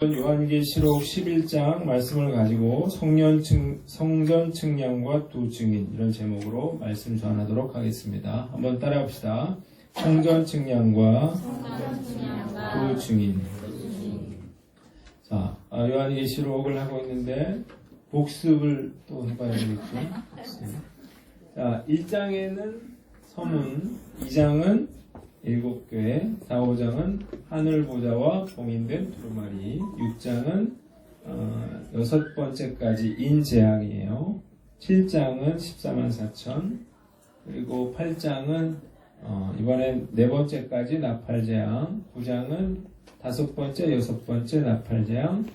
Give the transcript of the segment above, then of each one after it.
요한계시록 11장 말씀을 가지고 성전 측량과 두 증인 이런 제목으로 말씀 전하도록 하겠습니다. 한번 따라합시다. 성전 측량과 두 증인. 자, 요한계시록을 하고 있는데 복습을 또 해봐야 되겠죠. 자, 1장에는 서문, 2장은 7교회, 4, 5장은 하늘보좌와 봉인된 두루마리, 6장은 6번째까지 인재앙이에요. 7장은 14만 4천, 그리고 8장은 이번엔 4번째까지 나팔재앙, 9장은 5번째, 6번째 나팔재앙,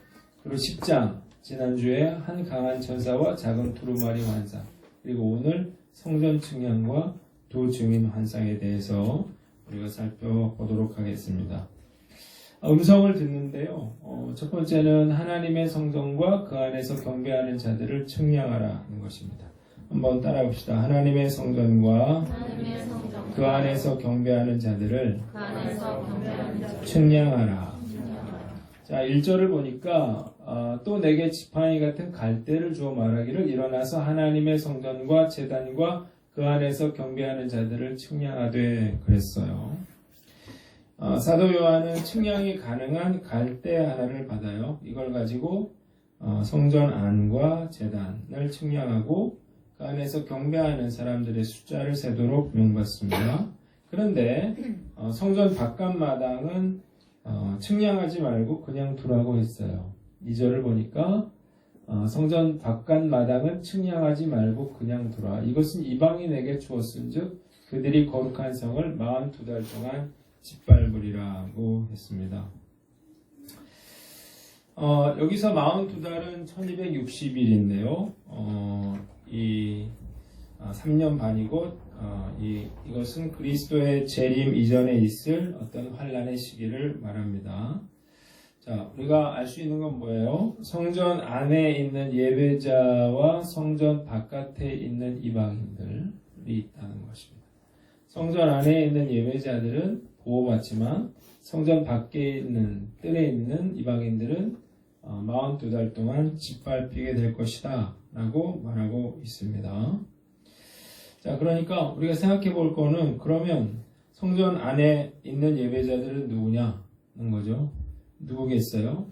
그리고 10장, 지난주에 한 강한 천사와 작은 두루마리 환상, 그리고 오늘 성전 측량과 두 증인 환상에 대해서 우리가 살펴보도록 하겠습니다. 음성을 듣는데요. 첫 번째는 하나님의 성전과 그 안에서 경배하는 자들을 측량하라는 것입니다. 한번 따라봅시다. 하나님의 성전과 그 안에서 경배하는 자들을 측량하라. 자, 1절을 보니까 또 내게 지팡이 같은 갈대를 주어 말하기를 일어나서 하나님의 성전과 제단과 그 안에서 경배하는 자들을 측량하되 그랬어요. 사도 요한은 측량이 가능한 갈대 하나를 받아요. 이걸 가지고 성전 안과 제단을 측량하고 그 안에서 경배하는 사람들의 숫자를 세도록 명받습니다. 그런데 성전 바깥 마당은 측량하지 말고 그냥 두라고 했어요. 2절을 보니까 성전 바깥 마당은 측량하지 말고 그냥 두라. 이것은 이방인에게 주었은즉 그들이 거룩한 성을 42달 동안 짓밟으리라고 했습니다. 여기서 42달은 1260일인데요. 이 3년 반이고 이것은 그리스도의 재림 이전에 있을 어떤 환란의 시기를 말합니다. 자, 우리가 알 수 있는 건 뭐예요? 성전 안에 있는 예배자와 성전 바깥에 있는 이방인들이 있다는 것입니다. 성전 안에 있는 예배자들은 보호받지만 성전 밖에 있는 뜰에 있는 이방인들은 42달 동안 짓밟히게 될 것이다 라고 말하고 있습니다. 자, 그러니까 우리가 생각해 볼 거는 그러면 성전 안에 있는 예배자들은 누구냐는 거죠. 누구겠어요?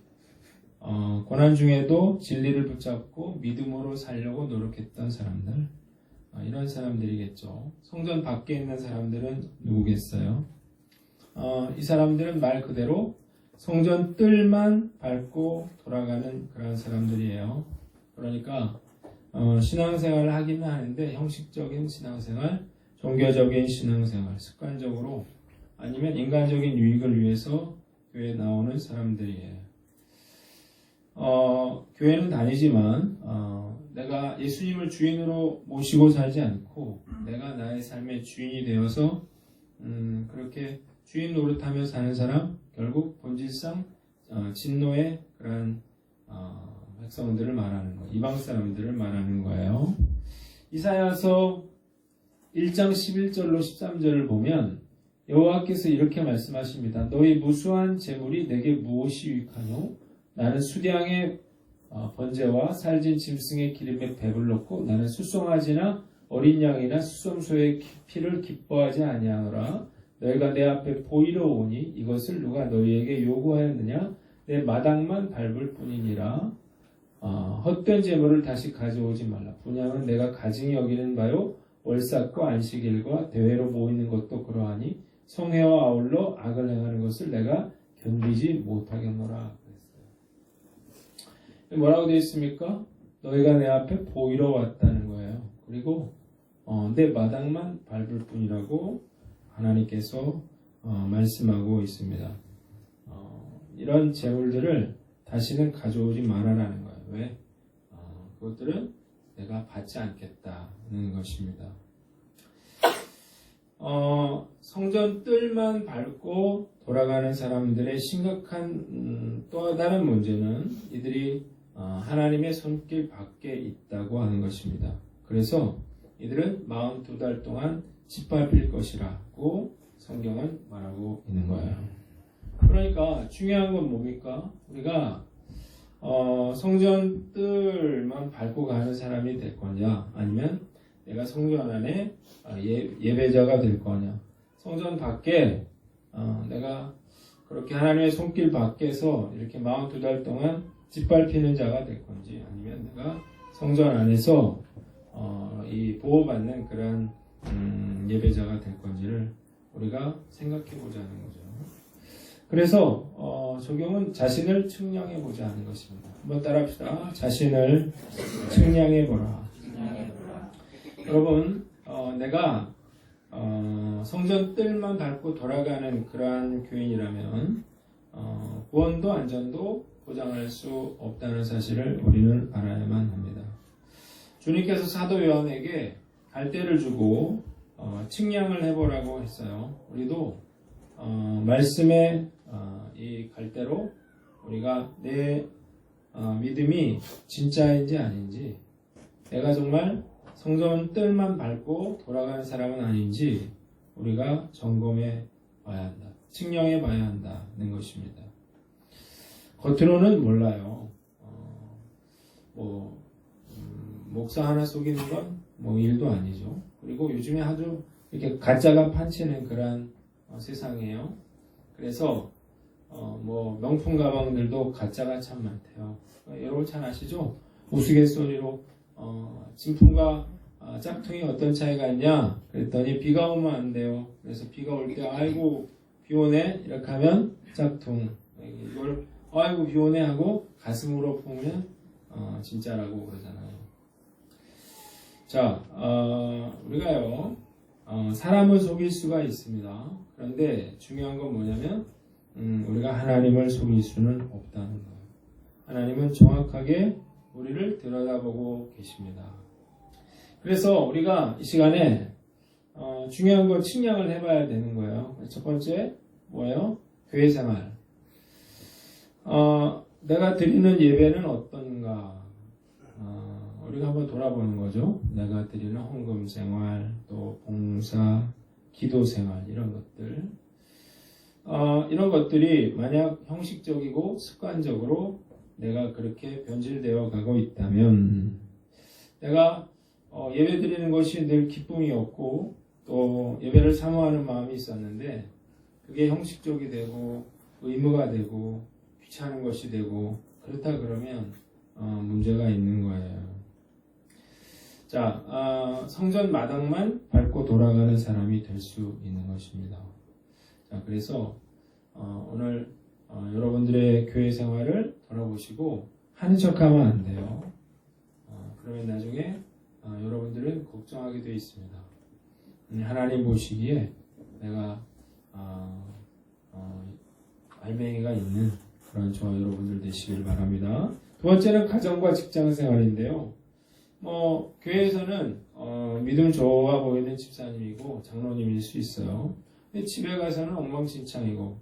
고난 중에도 진리를 붙잡고 믿음으로 살려고 노력했던 사람들, 이런 사람들이겠죠. 성전 밖에 있는 사람들은 누구겠어요? 이 사람들은 말 그대로 성전 뜰만 밟고 돌아가는 그런 사람들이에요. 그러니까 신앙생활을 하기는 하는데 형식적인 신앙생활, 종교적인 신앙생활, 습관적으로 아니면 인간적인 유익을 위해서 교회에 나오는 사람들이에요. 교회는 다니지만 내가 예수님을 주인으로 모시고 살지 않고 내가 나의 삶의 주인이 되어서 그렇게 주인 노릇하며 사는 사람, 결국 본질상 진노의 그런 백성들을 말하는 거예요. 이방 사람들을 말하는 거예요. 이사야서 1장 11절로 13절을 보면 여호와께서 이렇게 말씀하십니다. 너희 무수한 재물이 내게 무엇이 유익하뇨? 나는 수량의 번제와 살진 짐승의 기름에 배불렀고 나는 수송아지나 어린 양이나 수송소의 피를 기뻐하지 아니하노라. 너희가 내 앞에 보이러 오니 이것을 누가 너희에게 요구하였느냐? 내 마당만 밟을 뿐이니라. 헛된 재물을 다시 가져오지 말라. 분향은 내가 가증히 여기는 바요 월삭과 안식일과 대회로 모이는 것도 그러하니 성회와 아울러 악을 행하는 것을 내가 견디지 못하겠노라 그랬어요. 뭐라고 되어 있습니까? 너희가 내 앞에 보이러 왔다는 거예요. 그리고 내 마당만 밟을 뿐이라고 하나님께서 말씀하고 있습니다. 이런 재물들을 다시는 가져오지 말아라는 거예요. 왜? 그것들은 내가 받지 않겠다는 것입니다. 성전 뜰만 밟고 돌아가는 사람들의 심각한 또 다른 문제는 이들이 하나님의 손길 밖에 있다고 하는 것입니다. 그래서 이들은 42달 동안 짓밟힐 것이라고 성경은 말하고 있는 거예요. 그러니까 중요한 건 뭡니까? 우리가 성전 뜰만 밟고 가는 사람이 될 거냐, 아니면 내가 성전 안에 예배자가 될 거냐. 성전 밖에 내가 그렇게 하나님의 손길 밖에서 이렇게 42달 동안 짓밟히는 자가 될 건지, 아니면 내가 성전 안에서 이 보호받는 그런 예배자가 될 건지를 우리가 생각해 보자는 거죠. 그래서 적용은 자신을 측량해 보자 하는 것입니다. 한번 따라합시다. 자신을 측량해 보라. 여러분, 내가 성전 뜰만 밟고 돌아가는 그러한 교인이라면 구원도 안전도 보장할 수 없다는 사실을 우리는 알아야만 합니다. 주님께서 사도 요한에게 갈대를 주고 측량을 해보라고 했어요. 우리도 말씀의 이 갈대로 우리가 내 믿음이 진짜인지 아닌지, 내가 정말 성전 뜰만 밟고 돌아가는 사람은 아닌지 우리가 점검해 봐야 한다. 측량해 봐야 한다는 것입니다. 겉으로는 몰라요. 목사 하나 속이는 건 일도 아니죠. 그리고 요즘에 아주 이렇게 가짜가 판치는 그런 세상이에요. 그래서 명품 가방들도 가짜가 참 많대요. 여러분 잘 아시죠? 우스갯소리로 진품과 짝퉁이 어떤 차이가 있냐? 그랬더니 비가 오면 안 돼요. 그래서 비가 올 때 아이고 비 오네 이렇게 하면 짝퉁, 이걸 아이고 비 오네 하고 가슴으로 품으면 진짜라고 그러잖아요. 자, 우리가요 사람을 속일 수가 있습니다. 그런데 중요한 건 뭐냐면 우리가 하나님을 속일 수는 없다는 거예요. 하나님은 정확하게 우리를 들여다보고 계십니다. 그래서 우리가 이 시간에 중요한 거 측량을 해봐야 되는 거예요. 첫 번째 뭐예요? 교회 생활. 내가 드리는 예배는 어떤가? 우리가 한번 돌아보는 거죠. 내가 드리는 헌금 생활, 또 봉사, 기도 생활, 이런 것들. 이런 것들이 만약 형식적이고 습관적으로 내가 그렇게 변질되어 가고 있다면, 내가 예배 드리는 것이 늘 기쁨이 없고 또 예배를 사모하는 마음이 있었는데 그게 형식적이 되고 의무가 되고 귀찮은 것이 되고 그렇다 그러면 문제가 있는 거예요. 자, 성전 마당만 밟고 돌아가는 사람이 될 수 있는 것입니다. 자, 그래서 오늘 여러분들의 교회 생활을 돌아보시고 하는 척하면 안 돼요. 그러면 나중에 여러분들은 걱정하게 되어 있습니다. 하나님 보시기에 내가 알맹이가 있는 그런 저와 여러분들 되시길 바랍니다. 두 번째는 가정과 직장 생활인데요. 교회에서는 믿음 좋아 보이는 집사님이고 장로님일 수 있어요. 근데 집에 가서는 엉망진창이고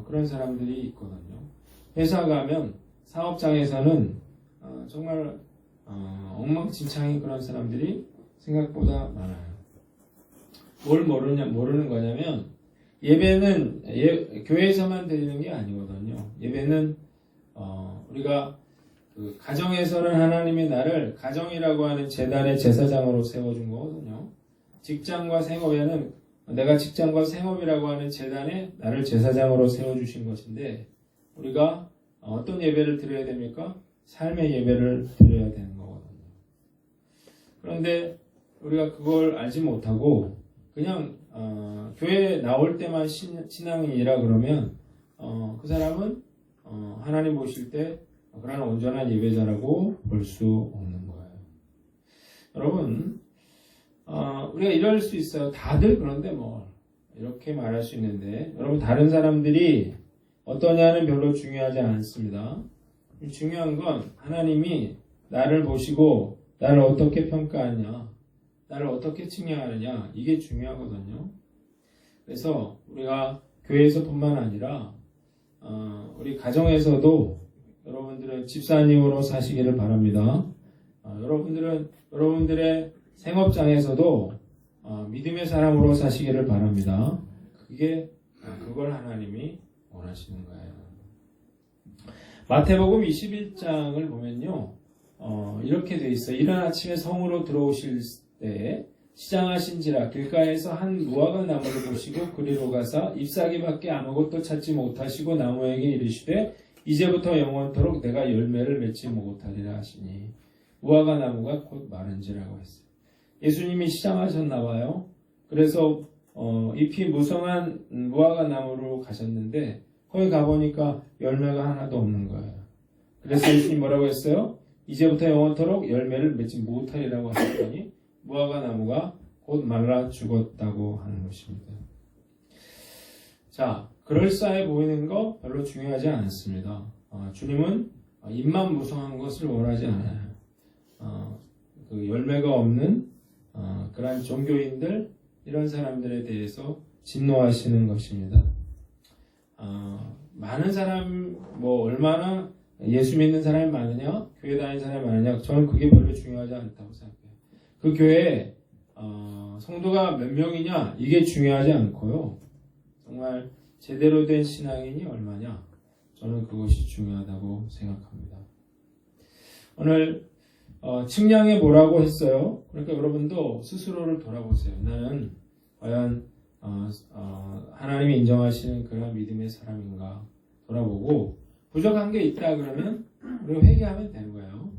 그런 사람들이 있거든요. 회사 가면 사업장에서는 정말 엉망진창인 그런 사람들이 생각보다 많아요. 뭘 모르는 거냐면 예배는 교회에서만 드리는 게 아니거든요. 예배는 우리가 그 가정에서는 하나님이 나를 가정이라고 하는 재단의 제사장으로 세워준 거거든요. 직장과 생업에는 내가 직장과 생업이라고 하는 재단에 나를 제사장으로 세워주신 것인데 우리가 어떤 예배를 드려야 됩니까? 삶의 예배를 드려야 되는 거거든요. 그런데 우리가 그걸 알지 못하고 그냥 교회에 나올 때만 신앙인이라 그러면 그 사람은 하나님 보실 때 그런 온전한 예배자라고 볼 수 없는 거예요. 여러분, 우리가 이럴 수 있어요. 다들 그런데 이렇게 말할 수 있는데 여러분 다른 사람들이 어떠냐는 별로 중요하지 않습니다. 중요한 건 하나님이 나를 보시고 나를 어떻게 평가하냐, 나를 어떻게 측량하느냐, 이게 중요하거든요. 그래서 우리가 교회에서뿐만 아니라 우리 가정에서도 여러분들은 집사님으로 사시기를 바랍니다. 여러분들은 여러분들의 생업장에서도 믿음의 사람으로 사시기를 바랍니다. 그걸 하나님이 원하시는 거예요. 마태복음 21장을 보면요, 이렇게 돼 있어요. 이른 아침에 성으로 들어오실 때 시장하신지라 길가에서 한 무화과 나무를 보시고 그리로 가사 잎사귀밖에 아무것도 찾지 못하시고 나무에게 이르시되 이제부터 영원토록 내가 열매를 맺지 못하리라 하시니 무화과 나무가 곧 마른지라고 했어요. 예수님이 시장하셨나 봐요. 그래서 잎이 무성한 무화과 나무로 가셨는데 거기 가보니까 열매가 하나도 없는 거예요. 그래서 예수님 뭐라고 했어요? 이제부터 영원토록 열매를 맺지 못하리라고 하셨더니 무화과 나무가 곧 말라 죽었다고 하는 것입니다. 자, 그럴싸해 보이는 거 별로 중요하지 않습니다. 주님은 잎만 무성한 것을 원하지 않아요. 그 열매가 없는 그러한 종교인들, 이런 사람들에 대해서 진노하시는 것입니다. 많은 사람, 얼마나 예수 믿는 사람이 많으냐, 교회 다니는 사람이 많으냐, 저는 그게 별로 중요하지 않다고 생각해요. 그 교회에 성도가 몇 명이냐, 이게 중요하지 않고요. 정말 제대로 된 신앙인이 얼마냐, 저는 그것이 중요하다고 생각합니다. 오늘 측량해 보라고 했어요. 그러니까 여러분도 스스로를 돌아보세요. 나는 과연 하나님이 인정하시는 그런 믿음의 사람인가 돌아보고, 부족한 게 있다 그러면 우리가 회개하면 되는 거예요.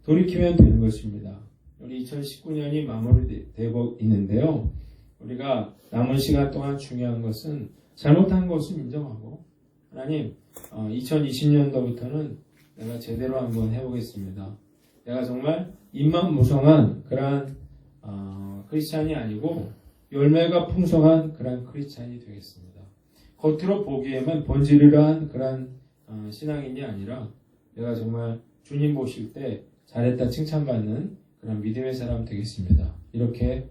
돌이키면 되는 것입니다. 우리 2019년이 마무리되고 있는데요. 우리가 남은 시간 동안 중요한 것은 잘못한 것은 인정하고, 하나님 2020년도부터는 내가 제대로 한번 해보겠습니다. 내가 정말 잎만 무성한 그러한 크리스찬이 아니고 열매가 풍성한 그러한 크리스찬이 되겠습니다. 겉으로 보기에만 번지르르한 그러한 신앙인이 아니라 내가 정말 주님 보실 때 잘했다 칭찬받는 그런 믿음의 사람 되겠습니다. 이렇게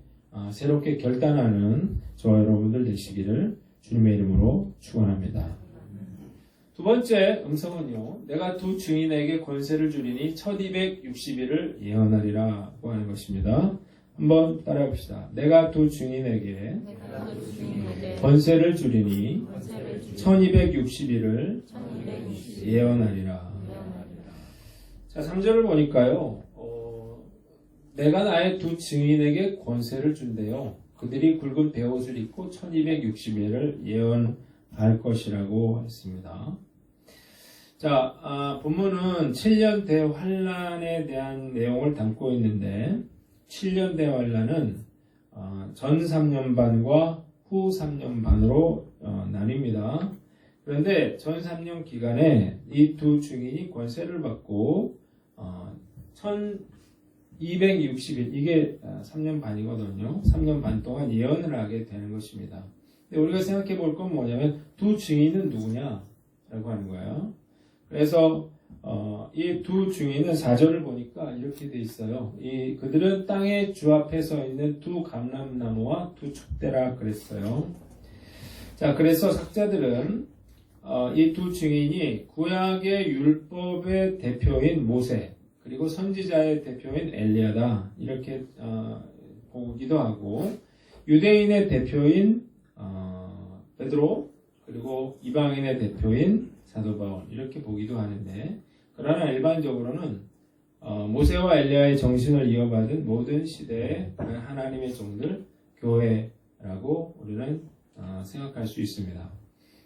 새롭게 결단하는 저와 여러분들 되시기를 주님의 이름으로 축원합니다. 두 번째 음성은요, 내가 두 증인에게 권세를 주리니 1260일을 예언하리라고 하는 것입니다. 한번 따라해 봅시다. 내가 두 증인에게 권세를 주리니 1260일을 예언하리라. 자, 3절을 보니까요, 내가 나의 두 증인에게 권세를 준대요. 그들이 굵은 베옷을 입고 1260일을 예언할 것이라고 했습니다. 자, 본문은 7년 대환란에 대한 내용을 담고 있는데, 7년 대환란은 전 3년 반과 후 3년 반으로 나뉩니다. 그런데 전 3년 기간에 이 두 증인이 권세를 받고 1260일, 이게 3년 반이거든요. 3년 반 동안 예언을 하게 되는 것입니다. 근데 우리가 생각해 볼 건 뭐냐면 두 증인은 누구냐라고 하는 거예요. 그래서 이 두 증인은 4절을 보니까 이렇게 돼 있어요. 그들은 땅의 주 앞에 서 있는 두 감람나무와 두 촛대라 그랬어요. 자, 그래서 학자들은 이 두 증인이 구약의 율법의 대표인 모세, 그리고 선지자의 대표인 엘리야다, 이렇게 보기도 하고, 유대인의 대표인 베드로, 그리고 이방인의 대표인 사도 바울, 이렇게 보기도 하는데, 그러나 일반적으로는 모세와 엘리야의 정신을 이어받은 모든 시대의 하나님의 종들, 교회라고 우리는 생각할 수 있습니다.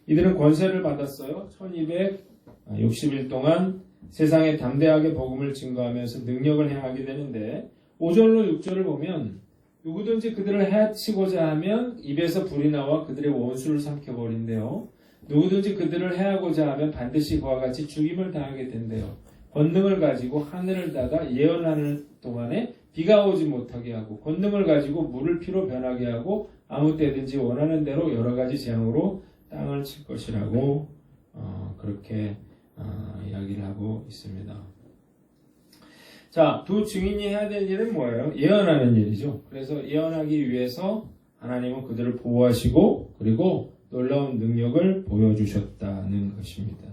이들은 권세를 받았어요. 1260일 동안 세상에 담대하게 복음을 증거하면서 능력을 행하게 되는데, 5절로 6절을 보면 누구든지 그들을 해치고자 하면 입에서 불이 나와 그들의 원수를 삼켜버린대요. 누구든지 그들을 해하고자 하면 반드시 그와 같이 죽임을 당하게 된대요. 권능을 가지고 하늘을 닫아 예언하는 동안에 비가 오지 못하게 하고, 권능을 가지고 물을 피로 변하게 하고, 아무 때든지 원하는 대로 여러 가지 재앙으로 땅을 칠 것이라고 그렇게 이야기를 하고 있습니다. 자, 두 증인이 해야 될 일은 뭐예요? 예언하는 일이죠. 그래서 예언하기 위해서 하나님은 그들을 보호하시고 그리고 놀라운 능력을 보여주셨다는 것입니다.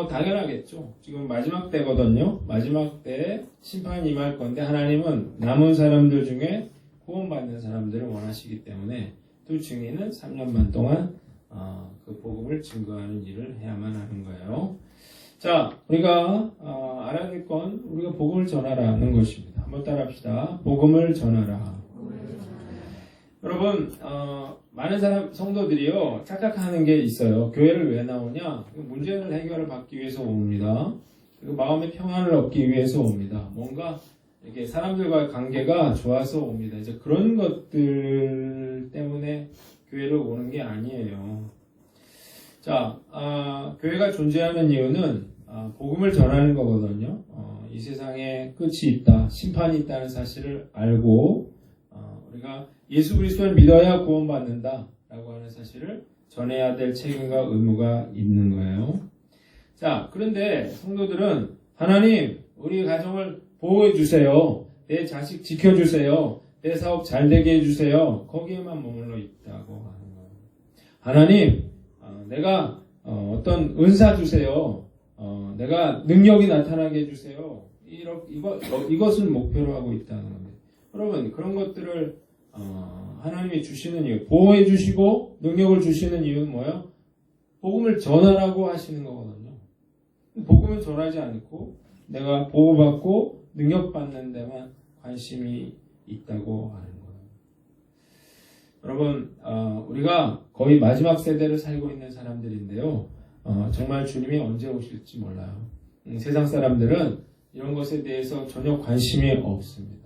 당연하겠죠. 지금 마지막 때거든요. 마지막 때에 심판이 임할 건데, 하나님은 남은 사람들 중에 구원받는 사람들을 원하시기 때문에 두 증인은 3년 반 동안 그 복음을 증거하는 일을 해야만 하는 거예요. 자, 우리가 알아야 될 건 우리가 복음을 전하라는 것입니다. 한번 따라합시다. 복음을 전하라. 여러분, 많은 성도들이요 착각하는 게 있어요. 교회를 왜 나오냐? 문제를 해결을 받기 위해서 옵니다. 그리고 마음의 평안을 얻기 위해서 옵니다. 뭔가 이렇게 사람들과의 관계가 좋아서 옵니다. 이제 그런 것들 때문에 교회를 오는 게 아니에요. 자, 교회가 존재하는 이유는 복음을 전하는 거거든요. 이 세상에 끝이 있다, 심판이 있다는 사실을 알고 우리가 예수 그리스도를 믿어야 구원받는다라고 하는 사실을 전해야 될 책임과 의무가 있는 거예요. 자, 그런데 성도들은 하나님, 우리 가정을 보호해 주세요. 내 자식 지켜주세요. 내 사업 잘 되게 해주세요. 거기에만 머물러 있다고 하는 거예요. 하나님, 내가 어떤 은사 주세요. 내가 능력이 나타나게 해주세요. 이것을 목표로 하고 있다는 겁니다. 여러분, 그런 것들을 하나님이 주시는 이유, 보호해 주시고 능력을 주시는 이유는 뭐예요? 복음을 전하라고 하시는 거거든요. 복음을 전하지 않고 내가 보호받고 능력받는 데만 관심이 있다고 하는 거예요. 여러분, 우리가 거의 마지막 세대를 살고 있는 사람들인데요. 정말 주님이 언제 오실지 몰라요. 세상 사람들은 이런 것에 대해서 전혀 관심이 없습니다.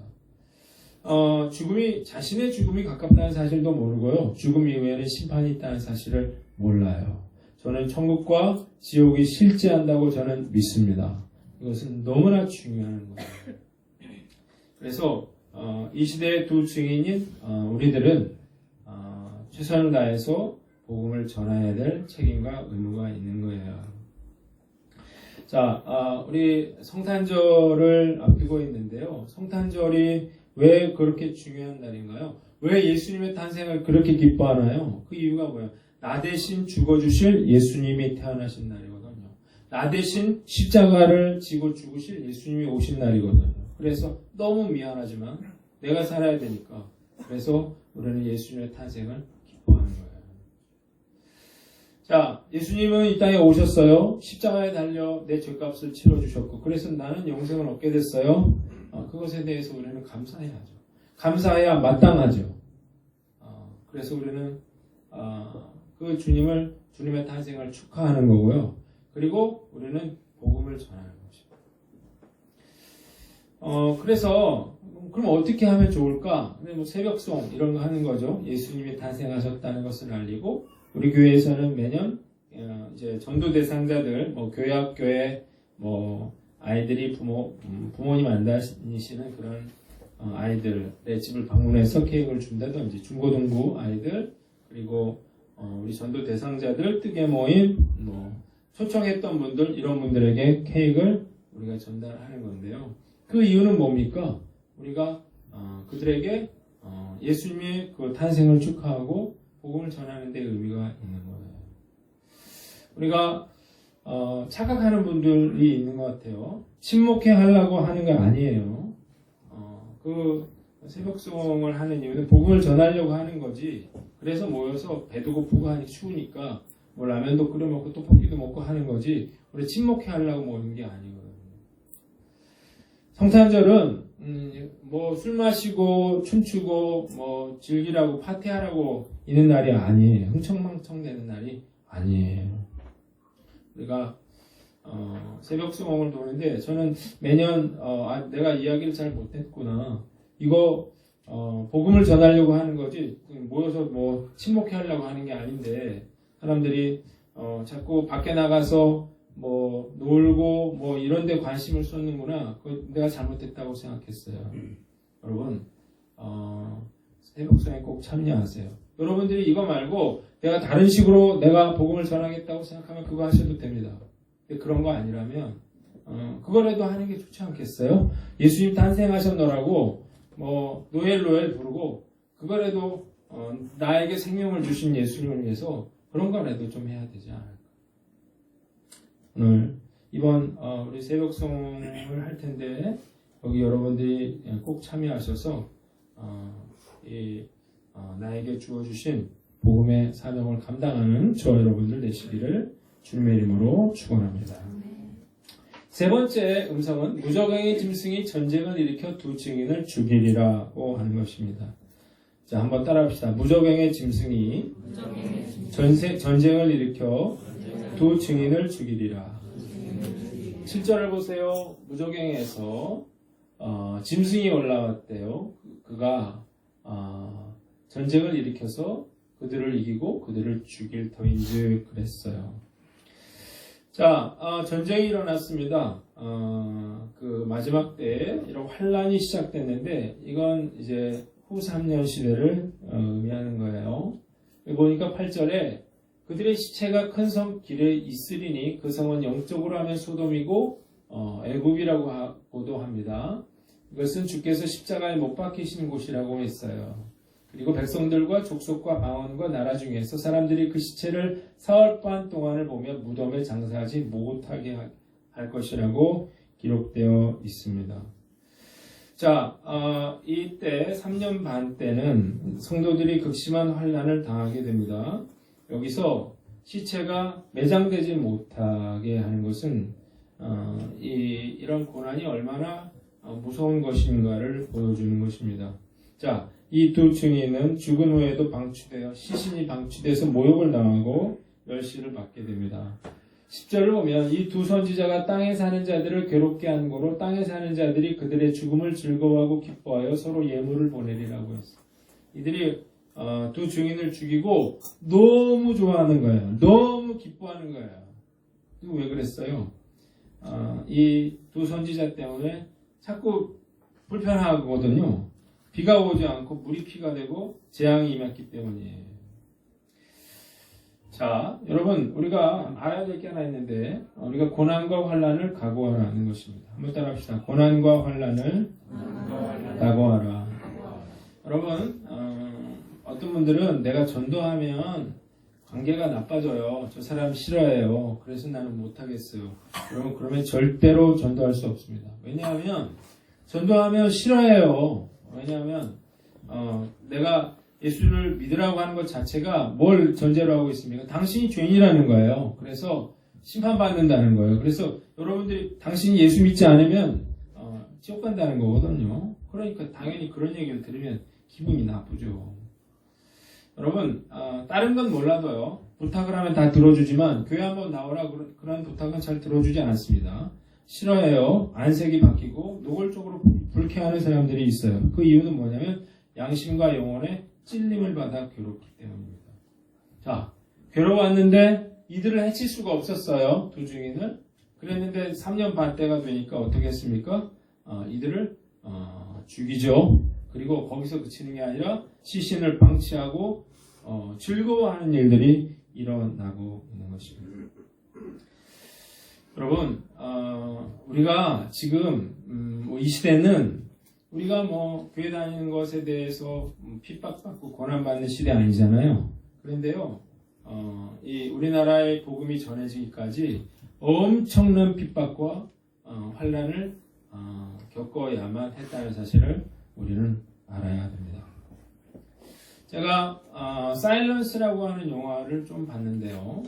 자신의 죽음이 가깝다는 사실도 모르고요. 죽음 이후에는 심판이 있다는 사실을 몰라요. 저는 천국과 지옥이 실제한다고 저는 믿습니다. 이것은 너무나 중요한 거예요. 그래서 이 시대의 두 증인인 우리들은 최선을 다해서 복음을 전해야 될 책임과 의무가 있는 거예요. 자, 우리 성탄절을 앞두고 있는데요. 성탄절이 왜 그렇게 중요한 날인가요? 왜 예수님의 탄생을 그렇게 기뻐하나요? 그 이유가 뭐예요? 나 대신 죽어주실 예수님이 태어나신 날이거든요. 나 대신 십자가를 지고 죽으실 예수님이 오신 날이거든요. 그래서 너무 미안하지만 내가 살아야 되니까 그래서 우리는 예수님의 탄생을 기뻐하는 거예요. 자, 예수님은 이 땅에 오셨어요. 십자가에 달려 내 죄값을 치러주셨고 그래서 나는 영생을 얻게 됐어요. 그것에 대해서 우리는 감사해야죠. 감사해야 마땅하죠. 그래서 우리는 그 주님의 탄생을 축하하는 거고요. 그리고 우리는 복음을 전하는 것입니다. 그래서 그럼 어떻게 하면 좋을까? 뭐 새벽송 이런 거 하는 거죠. 예수님이 탄생하셨다는 것을 알리고 우리 교회에서는 매년 이제 전도 대상자들, 뭐 교회 아이들이 부모님 안 다니시는 그런 아이들의 집을 방문해서 케이크를 준다든지 중고등부 아이들 그리고 우리 전도 대상자들 뜨개 모임 초청했던 분들 이런 분들에게 케이크를 우리가 전달하는 건데요. 그 이유는 뭡니까? 우리가 그들에게 예수님의 그 탄생을 축하하고 복음을 전하는 데 의미가 있는 거예요. 우리가 착각하는 분들이 있는 것 같아요. 친목회 하려고 하는 거 아니에요. 그 새벽송을 하는 이유는 복음을 전하려고 하는 거지. 그래서 모여서 배도 고프고 하니 추우니까 뭐 라면도 끓여 먹고 떡볶이도 먹고 하는 거지. 우리 친목회 하려고 모이는 게 아니거든요. 성탄절은 뭐 술 마시고 춤추고 뭐 즐기라고 파티하라고 있는 날이 아니에요. 흥청망청 되는 날이 아니에요. 우리가 새벽송을 도는데 저는 매년 내가 이야기를 잘 못했구나. 이거 복음을 전하려고 하는 거지 모여서 뭐 친목회 하려고 하는 게 아닌데 사람들이 자꾸 밖에 나가서 뭐 놀고 뭐 이런 데 관심을 쏟는구나. 내가 잘못했다고 생각했어요. 여러분 새벽송에 꼭 참여하세요. 여러분들이 이거 말고 내가 다른 식으로 내가 복음을 전하겠다고 생각하면 그거 하셔도 됩니다. 근데 그런 거 아니라면 그거라도 하는 게 좋지 않겠어요? 예수님 탄생하셨노라고 뭐 노엘 부르고 그거라도 나에게 생명을 주신 예수님을 위해서 그런 거라도 좀 해야 되지 않을까. 오늘 이번 우리 새벽송을 할 텐데 거기 여러분들이 꼭 참여하셔서 나에게 주어주신 복음의 사명을 감당하는 저와 여러분들 되시기를 주님의 이름으로 축원합니다. 세 번째 음성은 무적행의 짐승이 전쟁을 일으켜 두 증인을 죽이리라고 하는 것입니다. 자, 한번 따라합시다. 무적행의 짐승이 전쟁을 일으켜 두 증인을 죽이리라. 7절을 보세요. 무적행에서 짐승이 올라왔대요. 그가 전쟁을 일으켜서 그들을 이기고 그들을 죽일 터인즉 그랬어요. 자, 전쟁이 일어났습니다. 그 마지막 때에 이런 환란이 시작됐는데 이건 이제 후 3년 시대를 의미하는 거예요. 여기 보니까 8절에 그들의 시체가 큰 성 길에 있으리니 그 성은 영적으로 하면 소돔이고 애굽이라고도 합니다. 이것은 주께서 십자가에 못 박히신 곳이라고 했어요. 그리고 백성들과 족속과 방언과 나라 중에서 사람들이 그 시체를 사흘 반 동안을 보며 무덤에 장사하지 못하게 할 것이라고 기록되어 있습니다. 자, 이때 3년 반 때는 성도들이 극심한 환난을 당하게 됩니다. 여기서 시체가 매장되지 못하게 하는 것은 이런 고난이 얼마나 무서운 것인가를 보여주는 것입니다. 자, 이 두 증인은 죽은 후에도 방치되어 시신이 방치돼서 모욕을 당하고 멸시를 받게 됩니다. 10절을 보면 이 두 선지자가 땅에 사는 자들을 괴롭게 한 거로 땅에 사는 자들이 그들의 죽음을 즐거워하고 기뻐하여 서로 예물을 보내리라고 했어요. 이들이 두 증인을 죽이고 너무 좋아하는 거예요. 너무 기뻐하는 거예요. 왜 그랬어요? 이 두 선지자 때문에 자꾸 불편하거든요. 비가 오지 않고 물이 피가 되고 재앙이 임했기 때문이에요. 자, 여러분, 우리가 알아야 될 게 하나 있는데 우리가 고난과 환난을 각오하라는 것입니다. 한번 따라합시다. 고난과 환난을 각오하라. 여러분, 어떤 분들은 내가 전도하면 관계가 나빠져요. 저 사람 싫어해요. 그래서 나는 못하겠어요. 여러분, 그러면 절대로 전도할 수 없습니다. 왜냐하면 전도하면 싫어해요. 왜냐하면 내가 예수를 믿으라고 하는 것 자체가 뭘 전제로 하고 있습니까? 당신이 죄인이라는 거예요. 그래서 심판받는다는 거예요. 그래서 여러분들이 당신이 예수 믿지 않으면 지옥 간다는 거거든요. 그러니까 당연히 그런 얘기를 들으면 기분이 나쁘죠. 여러분, 다른 건 몰라도요. 부탁을 하면 다 들어주지만 교회 한번 나오라 그런 부탁은 잘 들어주지 않았습니다. 싫어해요. 안색이 바뀌고 노골적으로 불쾌하는 사람들이 있어요. 그 이유는 뭐냐면 양심과 영혼의 찔림을 받아 괴롭기 때문입니다. 자, 괴로웠는데 이들을 해칠 수가 없었어요. 두 증인을. 그랬는데 3년 반 때가 되니까 어떻게 했습니까? 이들을 죽이죠. 그리고 거기서 그치는 게 아니라 시신을 방치하고 즐거워하는 일들이 일어나고 있는 것입니다. 여러분, 우리가 지금 이 시대는 우리가 교회 다니는 것에 대해서 핍박받고 고난받는 시대 아니잖아요. 그런데요, 이 우리나라의 복음이 전해지기까지 엄청난 핍박과 환난을 겪어야만 했다는 사실을 우리는 알아야 됩니다. 제가 사일런스라고 하는 영화를 좀 봤는데요.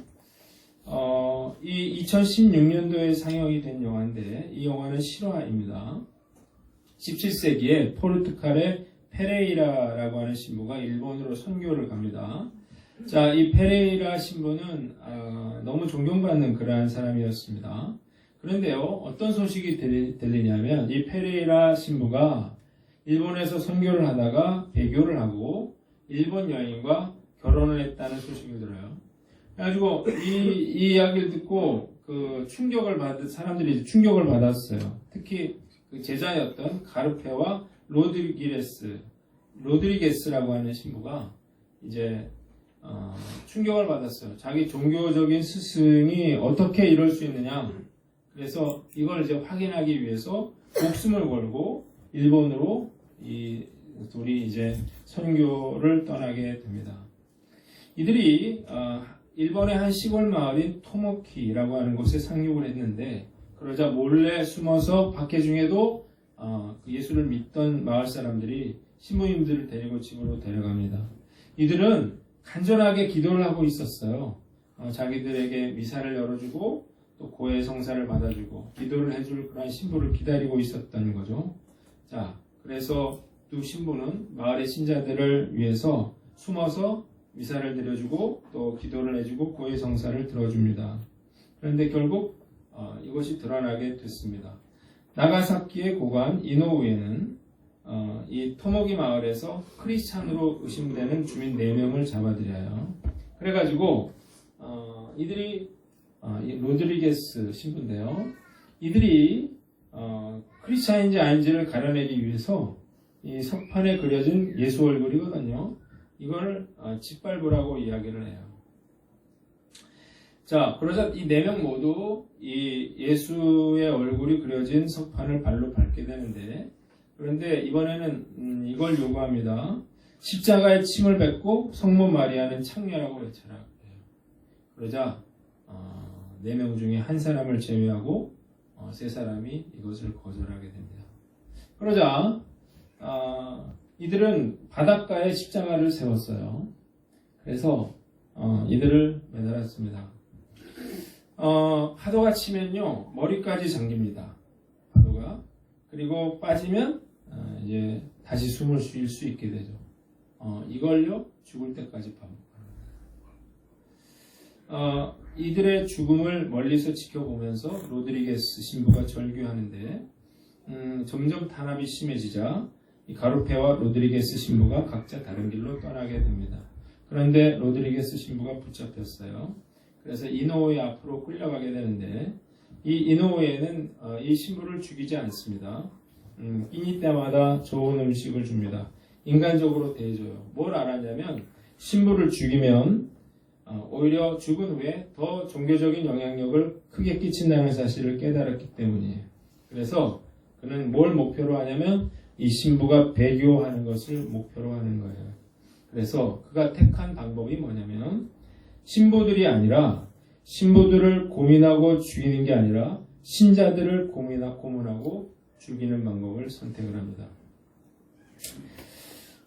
이 2016년도에 상영이 된 영화인데 이 영화는 실화입니다. 17세기에 포르투갈의 페레이라라고 하는 신부가 일본으로 선교를 갑니다. 자, 이 페레이라 신부는 너무 존경받는 그러한 사람이었습니다. 그런데요, 어떤 소식이 들리냐면 이 페레이라 신부가 일본에서 선교를 하다가 배교를 하고 일본 여인과 결혼을 했다는 소식이 들어요. 그래가지고 이 이야기를 듣고 사람들이 충격을 받았어요. 특히 그 제자였던 가르페와 로드리게스라고 하는 신부가 이제 충격을 받았어요. 자기 종교적인 스승이 어떻게 이럴 수 있느냐. 그래서 이걸 이제 확인하기 위해서 목숨을 걸고 일본으로 이 둘이 이제 선교를 떠나게 됩니다. 이들이 일본의 한 시골 마을인 토모키라고 하는 곳에 상륙을 했는데 그러자 몰래 숨어서 박해 중에도 예수를 믿던 마을 사람들이 신부님들을 데리고 집으로 데려갑니다. 이들은 간절하게 기도를 하고 있었어요. 자기들에게 미사를 열어주고 또 고해 성사를 받아주고 기도를 해줄 그런 신부를 기다리고 있었다는 거죠. 자, 그래서 두 신부는 마을의 신자들을 위해서 숨어서 미사를 드려주고 또 기도를 해주고 고해 성사를 들어줍니다. 그런데 결국 이것이 드러나게 됐습니다. 나가사키의 고관 이노우에는 이 토모기 마을에서 크리스찬으로 의심되는 주민 4명을 잡아들여요. 그래가지고 이들이 로드리게스 신부인데요. 이들이 크리스찬인지 아닌지를 가려내기 위해서 이 석판에 그려진 예수 얼굴이거든요. 이걸 짓밟으라고 이야기를 해요. 자, 그러자 이 4명 모두 이 예수의 얼굴이 그려진 석판을 발로 밟게 되는데, 그런데 이번에는 이걸 요구합니다. 십자가에 침을 뱉고 성모 마리아는 창녀라고 외쳐라. 그러자 4명 중에 한 사람을 제외하고 3사람이 이것을 거절하게 됩니다. 그러자 이들은 바닷가에 십자가를 세웠어요. 그래서 이들을 매달았습니다. 파도가 치면요 머리까지 잠깁니다. 파도가. 그리고 빠지면 이제 다시 숨을 쉴 수 있게 되죠. 이걸요 죽을 때까지 반복합니다. 이들의 죽음을 멀리서 지켜보면서 로드리게스 신부가 절규하는데 점점 탄압이 심해지자 이 가루페와 로드리게스 신부가 각자 다른 길로 떠나게 됩니다. 그런데 로드리게스 신부가 붙잡혔어요. 그래서 이노우에 앞으로 끌려가게 되는데 이 이노우에는 이 신부를 죽이지 않습니다. 끼니 때마다 좋은 음식을 줍니다. 인간적으로 대해줘요. 뭘 알았냐면 신부를 죽이면 오히려 죽은 후에 더 종교적인 영향력을 크게 끼친다는 사실을 깨달았기 때문이에요. 그래서 그는 뭘 목표로 하냐면 이 신부가 배교하는 것을 목표로 하는 거예요. 그래서 그가 택한 방법이 뭐냐면 신부들이 아니라 신부들을 고민하고 죽이는 게 아니라 신자들을 고문하고 죽이는 방법을 선택을 합니다.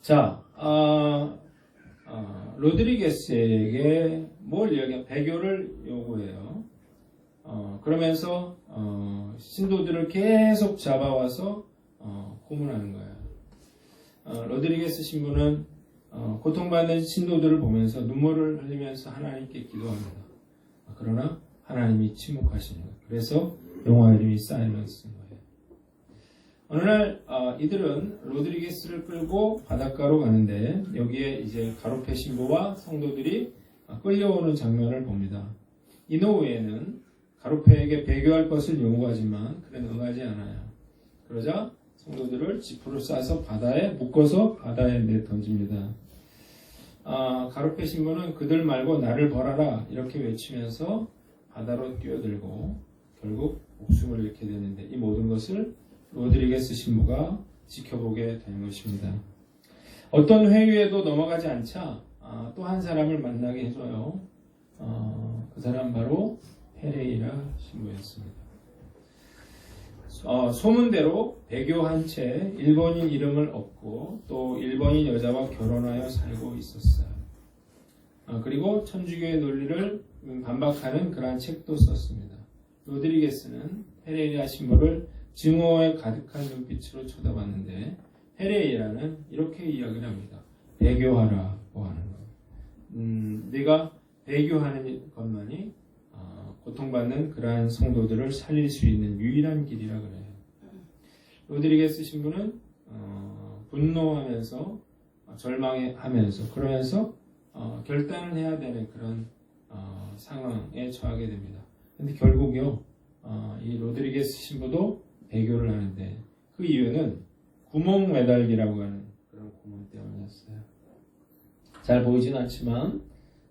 자, 로드리게스에게 뭘 이야기해? 배교를 요구해요. 그러면서 신도들을 계속 잡아와서 고문하는 거예요. 로드리게스 신부는 고통받는 신도들을 보면서 눈물을 흘리면서 하나님께 기도합니다. 그러나 하나님이 침묵하시는 거예요. 그래서 영화 이름이 사일런스인 거예요. 어느 날 이들은 로드리게스를 끌고 바닷가로 가는데 여기에 이제 가로페 신부와 성도들이 끌려오는 장면을 봅니다. 이노우에는 가로페에게 배교할 것을 요구하지만 그는 응하지 않아요. 그러자 성도들을 지프로 싸서 묶어서 바다에 내던집니다. 가로페 신부는 그들 말고 나를 벌하라 이렇게 외치면서 바다로 뛰어들고 결국 목숨을 잃게 되는데 이 모든 것을 로드리게스 신부가 지켜보게 되는 것입니다. 어떤 회유에도 넘어가지 않자 또 한 사람을 만나게 해줘요. 그 사람 바로 페레이라 신부였습니다. 소문대로 배교한 채 일본인 이름을 얻고 또 일본인 여자와 결혼하여 살고 있었어요. 그리고 천주교의 논리를 반박하는 그러한 책도 썼습니다. 로드리게스는 페레이라 신부를 증오에 가득한 눈빛으로 쳐다봤는데 페레이라는 이렇게 이야기를 합니다. 배교하라고 하는 거예요. 네가 배교하는 것만이 고통받는 그러한 성도들을 살릴 수 있는 유일한 길이라 그래요. 로드리게스 신부는 분노하면서 절망하면서 그러면서 결단을 해야 되는 그런 상황에 처하게 됩니다. 근데 결국요 이 로드리게스 신부도 배교를 하는데 그 이유는 구멍 매달기라고 하는 그런 구멍 때문이었어요. 잘 보이진 않지만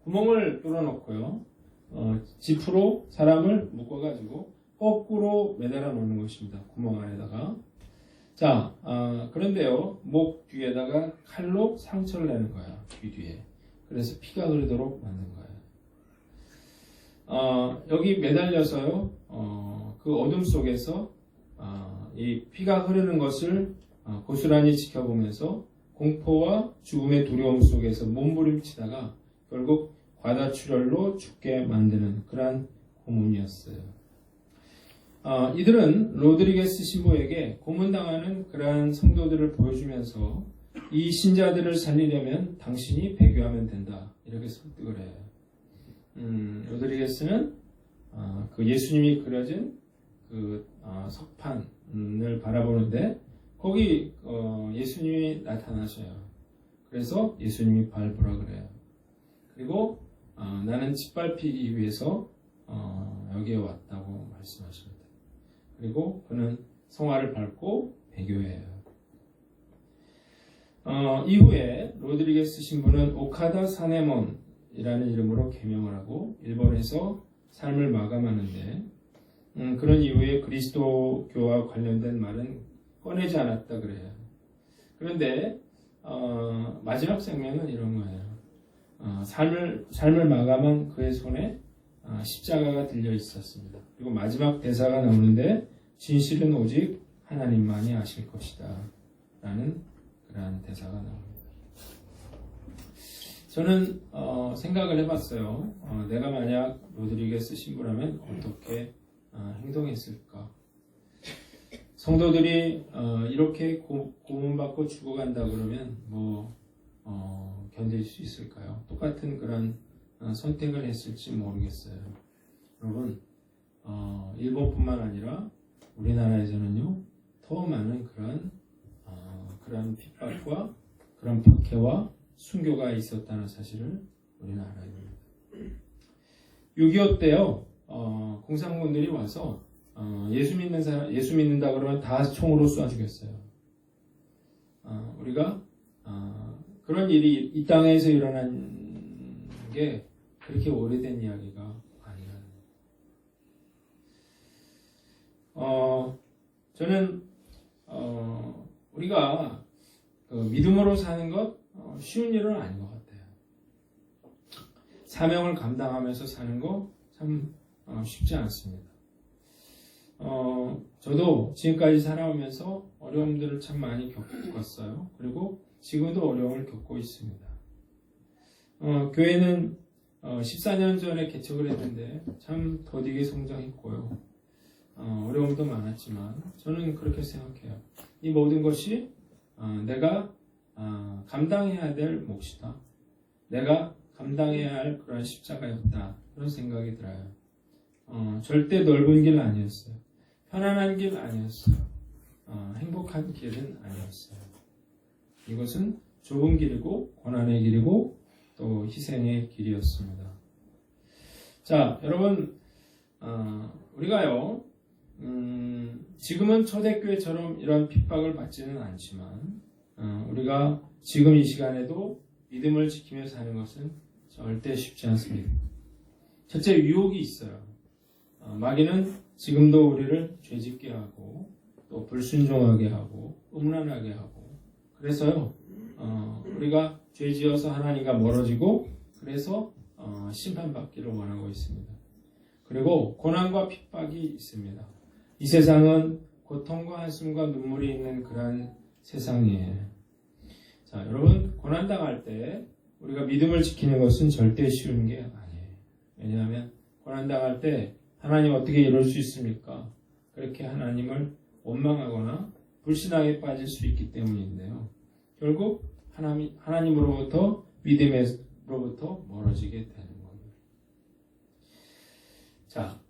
구멍을 뚫어놓고요 지프로 사람을 묶어가지고 거꾸로 매달아 놓는 것입니다. 구멍 안에다가. 자, 그런데요 목 뒤에다가 칼로 상처를 내는 거예요. 귀 뒤에. 그래서 피가 흐르도록 만든 거예요. 여기 매달려서요 그 어둠 속에서 이 피가 흐르는 것을 고스란히 지켜보면서 공포와 죽음의 두려움 속에서 몸부림치다가 결국 과다출혈로 죽게 만드는 그러한 고문이었어요. 이들은 로드리게스 신부에게 고문당하는 그러한 성도들을 보여주면서 이 신자들을 살리려면 당신이 배교하면 된다, 이렇게 설득을 해요. 로드리게스는 그 예수님이 그려진 그 석판을 바라보는데 거기 예수님이 나타나셔요. 그래서 예수님이 밟으라 그래요. 그리고 나는 짓밟히기 위해서 여기에 왔다고 말씀하십니다. 그리고 그는 성화를 밟고 배교해요. 이후에 로드리게스 신부는 오카다 사네몬이라는 이름으로 개명을 하고 일본에서 삶을 마감하는데 그런 이후에 그리스도교와 관련된 말은 꺼내지 않았다 그래요. 그런데 마지막 생명은 이런 거예요. 삶을 마감한 그의 손에 십자가가 들려 있었습니다. 그리고 마지막 대사가 나오는데 진실은 오직 하나님만이 아실 것이다 라는 그러한 대사가 나옵니다. 저는 생각을 해봤어요. 내가 만약 로드리게스 신부라면 어떻게 행동했을까? 성도들이 이렇게 고문받고 죽어간다 그러면 견딜 수 있을까요? 똑같은 그런 선택을 했을지 모르겠어요. 여러분, 일본뿐만 아니라 우리나라에서는요 더 많은 그런 핍박과 그런 박해와 순교가 있었다는 사실을 우리는 알아야 됩니다. 6.25 때요 공산군들이 와서 예수 믿는다 그러면 다 총으로 쏴 죽였어요. 우리가 그런 일이 이 땅에서 일어난 게 그렇게 오래된 이야기가 아니라는. 저는 우리가 믿음으로 사는 것 쉬운 일은 아닌 것 같아요. 사명을 감당하면서 사는 거 참 쉽지 않습니다. 저도 지금까지 살아오면서 어려움들을 참 많이 겪었어요. 그리고 지금도 어려움을 겪고 있습니다. 교회는 14년 전에 개척을 했는데 참 더디게 성장했고요. 어려움도 많았지만 저는 그렇게 생각해요. 이 모든 것이 내가 감당해야 될 몫이다. 내가 감당해야 할 그런 십자가였다. 그런 생각이 들어요. 절대 넓은 길 아니었어요. 편안한 길 아니었어요. 행복한 길은 아니었어요. 이것은 좁은 길이고 고난의 길이고 또 희생의 길이었습니다. 자, 여러분, 우리가요 지금은 초대교회처럼 이런 핍박을 받지는 않지만 우리가 지금 이 시간에도 믿음을 지키며 사는 것은 절대 쉽지 않습니다. 첫째, 유혹이 있어요. 마귀는 지금도 우리를 죄짓게 하고 또 불순종하게 하고 음란하게 하고 그래서요 우리가 죄지어서 하나님과 멀어지고 그래서 심판받기를 원하고 있습니다. 그리고 고난과 핍박이 있습니다. 이 세상은 고통과 한숨과 눈물이 있는 그러한 세상이에요. 자, 여러분, 고난당할 때 우리가 믿음을 지키는 것은 절대 쉬운 게 아니에요. 왜냐하면 고난당할 때 하나님 어떻게 이럴 수 있습니까? 그렇게 하나님을 원망하거나 불신하게 빠질 수 있기 때문인데요. 결국 하나님으로부터 믿음으로부터 멀어지게 되는 겁니다. 자,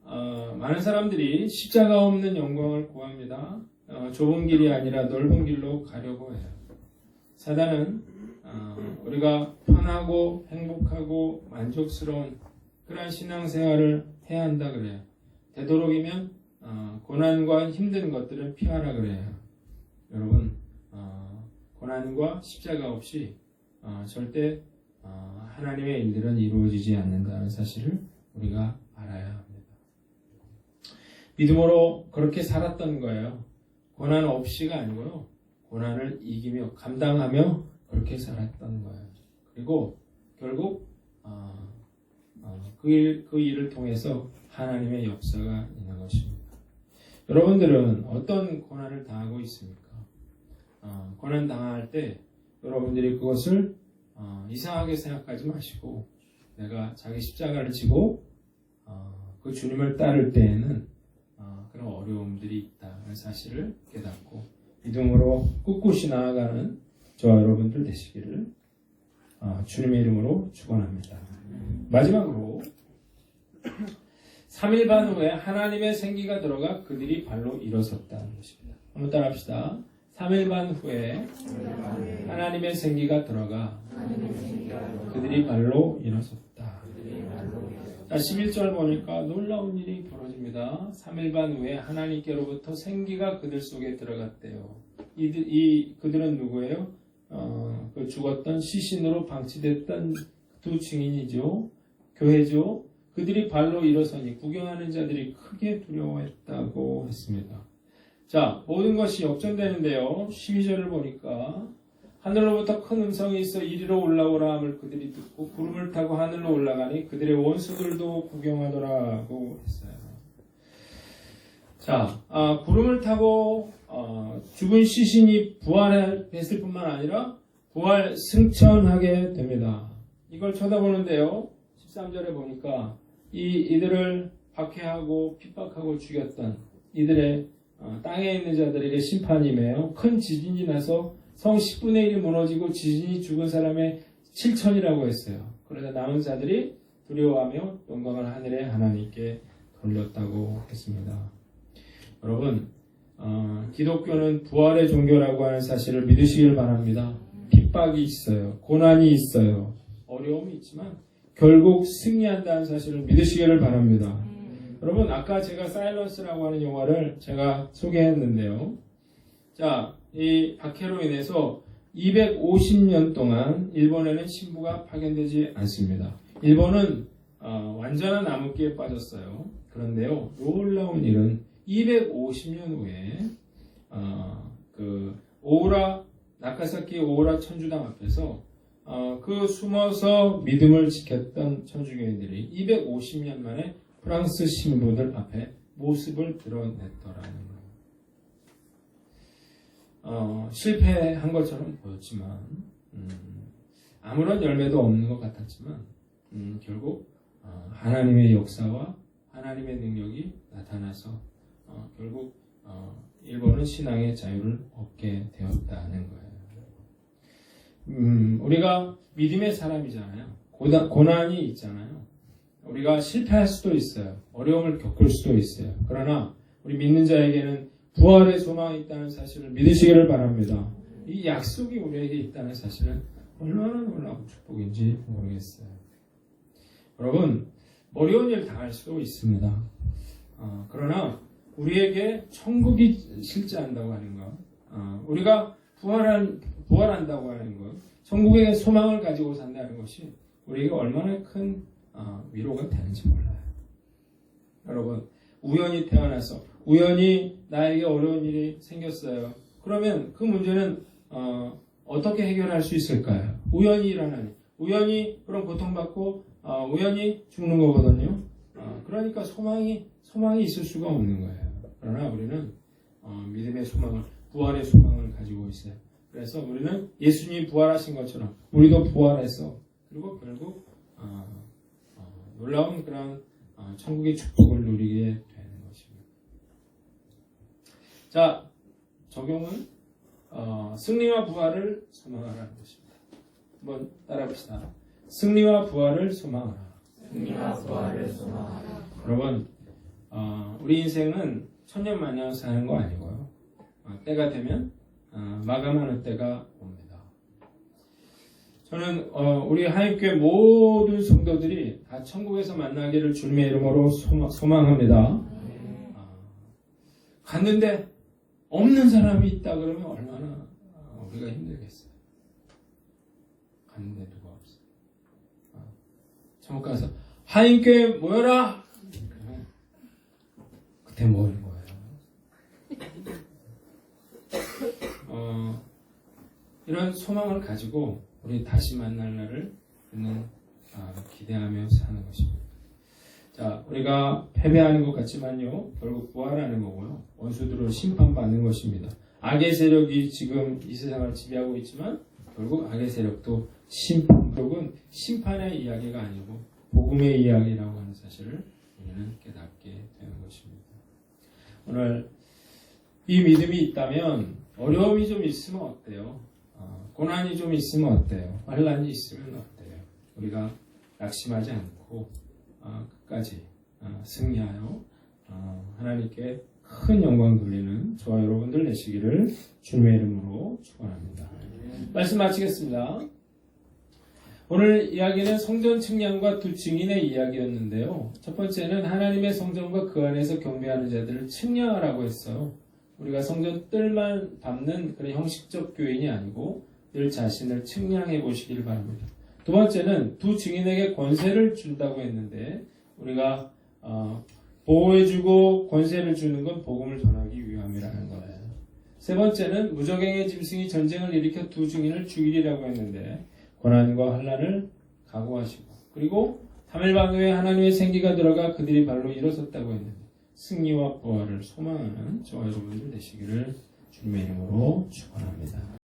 많은 사람들이 십자가 없는 영광을 구합니다. 좁은 길이 아니라 넓은 길로 가려고 해요. 사단은 우리가 편하고 행복하고 만족스러운 그러한 신앙생활을 해야 한다 그래요. 되도록이면 고난과 힘든 것들을 피하라 그래요. 여러분, 고난과 십자가 없이 절대 하나님의 일들은 이루어지지 않는다는 사실을 우리가 알아야 합니다. 믿음으로 그렇게 살았던 거예요. 고난 없이가 아니고요. 고난을 이기며 감당하며 그렇게 살았던 거예요. 그리고 결국 그 일을 통해서 하나님의 역사가 있는 것입니다. 여러분들은 어떤 고난을 당하고 있습니까? 고난 당할 때 여러분들이 그것을 이상하게 생각하지 마시고 내가 자기 십자가를 지고 그 주님을 따를 때에는 그런 어려움들이 있다는 사실을 깨닫고 믿음으로 꿋꿋이 나아가는 저와 여러분들 되시기를 주님의 이름으로 축원합니다. 마지막으로 3일 반 후에 하나님의 생기가 들어가 그들이 발로 일어섰다는 것입니다. 한번 따라합시다. 3일 반 후에 하나님의 생기가 들어가 그들이 발로 일어섰다. 자, 11절 보니까 놀라운 일이 벌어집니다. 3일 반 후에 하나님께로부터 생기가 그들 속에 들어갔대요. 그들은 누구예요? 그 죽었던 시신으로 방치됐던 두 증인이죠. 교회죠. 그들이 발로 일어서니 구경하는 자들이 크게 두려워했다고 했습니다. 자, 모든 것이 역전되는데요. 12절을 보니까 하늘로부터 큰 음성이 있어 이리로 올라오라 함을 그들이 듣고 구름을 타고 하늘로 올라가니 그들의 원수들도 구경하더라고 했어요. 자, 구름을 타고 죽은 시신이 부활했을 뿐만 아니라 부활 승천하게 됩니다. 이걸 쳐다보는데요. 13절에 보니까 이들을 박해하고 핍박하고 죽였던 이들의 땅에 있는 자들에게 심판이며 큰 지진이 나서 성 10분의 1이 무너지고 지진이 죽은 사람의 7천이라고 했어요. 그러자 남은 자들이 두려워하며 영광을 하늘의 하나님께 돌렸다고 했습니다. 여러분, 기독교는 부활의 종교라고 하는 사실을 믿으시길 바랍니다. 핍박이 있어요. 고난이 있어요. 어려움이 있지만 결국 승리한다는 사실을 믿으시기를 바랍니다. 여러분, 아까 제가 사일런스라고 하는 영화를 제가 소개했는데요. 자, 이 박해로 인해서 250년 동안 일본에는 신부가 파견되지 않습니다. 일본은 완전한 암흑기에 빠졌어요. 그런데요, 놀라운 일은 250년 후에 그 나카사키 오우라 천주당 앞에서 그 숨어서 믿음을 지켰던 천주교인들이 250년 만에 프랑스 신부들 앞에 모습을 드러냈더라는 거예요. 실패한 것처럼 보였지만 아무런 열매도 없는 것 같았지만 결국 하나님의 역사와 하나님의 능력이 나타나서 결국 일본은 신앙의 자유를 얻게 되었다는 거예요. 우리가 믿음의 사람이잖아요. 고난이 있잖아요. 우리가 실패할 수도 있어요. 어려움을 겪을 수도 있어요. 그러나 우리 믿는 자에게는 부활의 소망이 있다는 사실을 믿으시기를 바랍니다. 이 약속이 우리에게 있다는 사실은 얼마나 놀라운 축복인지 모르겠어요. 여러분, 어려운 일 당할 수도 있습니다. 그러나 우리에게 천국이 실제한다고 하는 것, 우리가 부활한다고 하는 것, 천국의 소망을 가지고 산다는 것이 우리에게 얼마나 큰 위로가 되는지 몰라요. 여러분, 우연히 태어나서 우연히 나에게 어려운 일이 생겼어요. 그러면 그 문제는 어떻게 해결할 수 있을까요? 우연히 일어나니, 우연히 그런 고통받고 우연히 죽는 거거든요. 그러니까 소망이 있을 수가 없는 거예요. 그러나 우리는 믿음의 소망을, 부활의 소망을 가지고 있어요. 그래서 우리는 예수님이 부활하신 것처럼 우리도 부활해서 그리고 결국 놀라운 그런 천국의 축복을 누리게 되는 것입니다. 자, 적용은 승리와 부활을 소망하라는 것입니다. 한번 따라합시다. 승리와 부활을 소망하라. 승리와 부활을 소망하라. 여러분, 우리 인생은 천년만년 사는 거 아니고요. 때가 되면 마감하는 때가 옵니다. 저는 우리 하나님교회 모든 성도들이 다 천국에서 만나기를 주님의 이름으로 소망합니다. 갔는데 없는 사람이 있다 그러면 얼마나 우리가 힘들겠어요. 갔는데 누가 없어요. 천국 가서 하나님교회 모여라! 그때 모이는 거예요. 이런 소망을 가지고 우리 다시 만날 날을 기대하며 사는 것입니다. 자, 우리가 패배하는 것 같지만요, 결국 부활하는 거고요. 원수들로 심판받는 것입니다. 악의 세력이 지금 이 세상을 지배하고 있지만 결국 악의 세력도 심판받는 결국은 심판의 이야기가 아니고 복음의 이야기라고 하는 사실을 우리는 깨닫게 되는 것입니다. 오늘 이 믿음이 있다면 어려움이 좀 있으면 어때요? 고난이 좀 있으면 어때요? 환난이 있으면 어때요? 우리가 낙심하지 않고 끝까지 승리하여 하나님께 큰 영광 돌리는 저와 여러분들 되시기를 주님의 이름으로 축원합니다. 말씀 마치겠습니다. 오늘 이야기는 성전 측량과 두 증인의 이야기였는데요. 첫 번째는 하나님의 성전과 그 안에서 경배하는 자들을 측량하라고 했어요. 우리가 성전 뜰만 밟는 그런 형식적 교인이 아니고 늘 자신을 측량해 보시길 바랍니다. 두 번째는 두 증인에게 권세를 준다고 했는데 우리가 보호해주고 권세를 주는 건 복음을 전하기 위함이라는 거예요. 세 번째는 무적행의 짐승이 전쟁을 일으켜 두 증인을 죽이리라고 했는데 고난과 환난을 각오하시고 그리고 3일 반 후에 하나님의 생기가 들어가 그들이 발로 일어섰다고 했는데 승리와 부활을 소망하는 저와 여러분들 되시기를 주님의 이름으로 축원합니다.